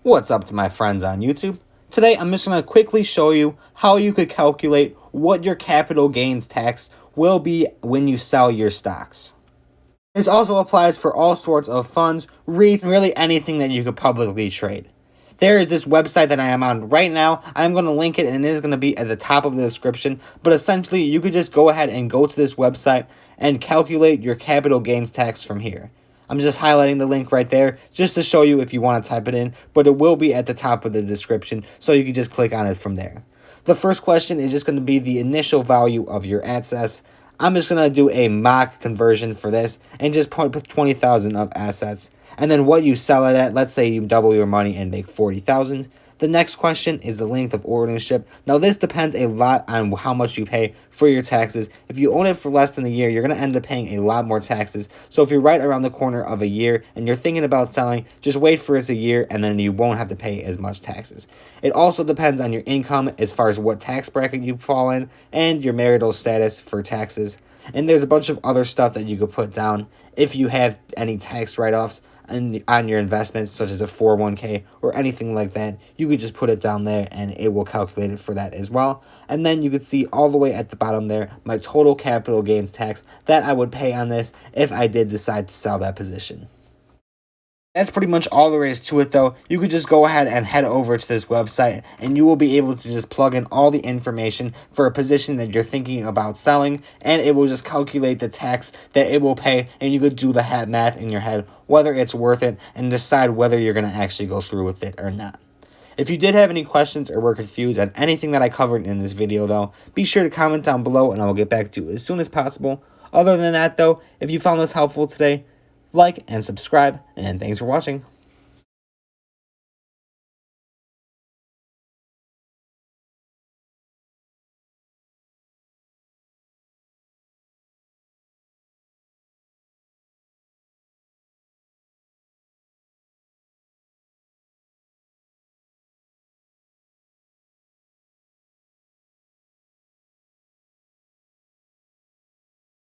What's up to my friends on YouTube? Today I'm just going to quickly show you how you could calculate what your capital gains tax will be when you sell your stocks. This also applies for all sorts of funds, REITs, and really anything that you could publicly trade. There is this website that I am on right now. I'm going to link it and it is going to be at the top of the description. But essentially, you could just go ahead and go to this website and calculate your capital gains tax from here. I'm just highlighting the link right there just to show you if you want to type it in, but it will be at the top of the description, so you can just click on it from there. The first question is just going to be the initial value of your assets. I'm just going to do a mock conversion for this and just put 20,000 of assets. And then what you sell it at, let's say you double your money and make 40,000. The next question is the length of ownership. Now this depends a lot on how much you pay for your taxes. If you own it for less than a year, you're going to end up paying a lot more taxes. So if you're right around the corner of a year and you're thinking about selling, just wait for it a year and then you won't have to pay as much taxes. It also depends on your income as far as what tax bracket you fall in and your marital status for taxes. And there's a bunch of other stuff that you could put down if you have any tax write-offs on your investments, such as a 401k or anything like that. You could just put it down there and it will calculate it for that as well. And then you could see all the way at the bottom there my total capital gains tax that I would pay on this if I did decide to sell that position. That's pretty much all there is to it, though. You could just go ahead and head over to this website and you will be able to just plug in all the information for a position that you're thinking about selling, and it will just calculate the tax that it will pay, and you could do the math in your head whether it's worth it and decide whether you're going to actually go through with it or not. If you did have any questions or were confused on anything that I covered in this video, though, be sure to comment down below and I will get back to you as soon as possible. Other than that, though, if you found this helpful today, like and subscribe, and thanks for watching.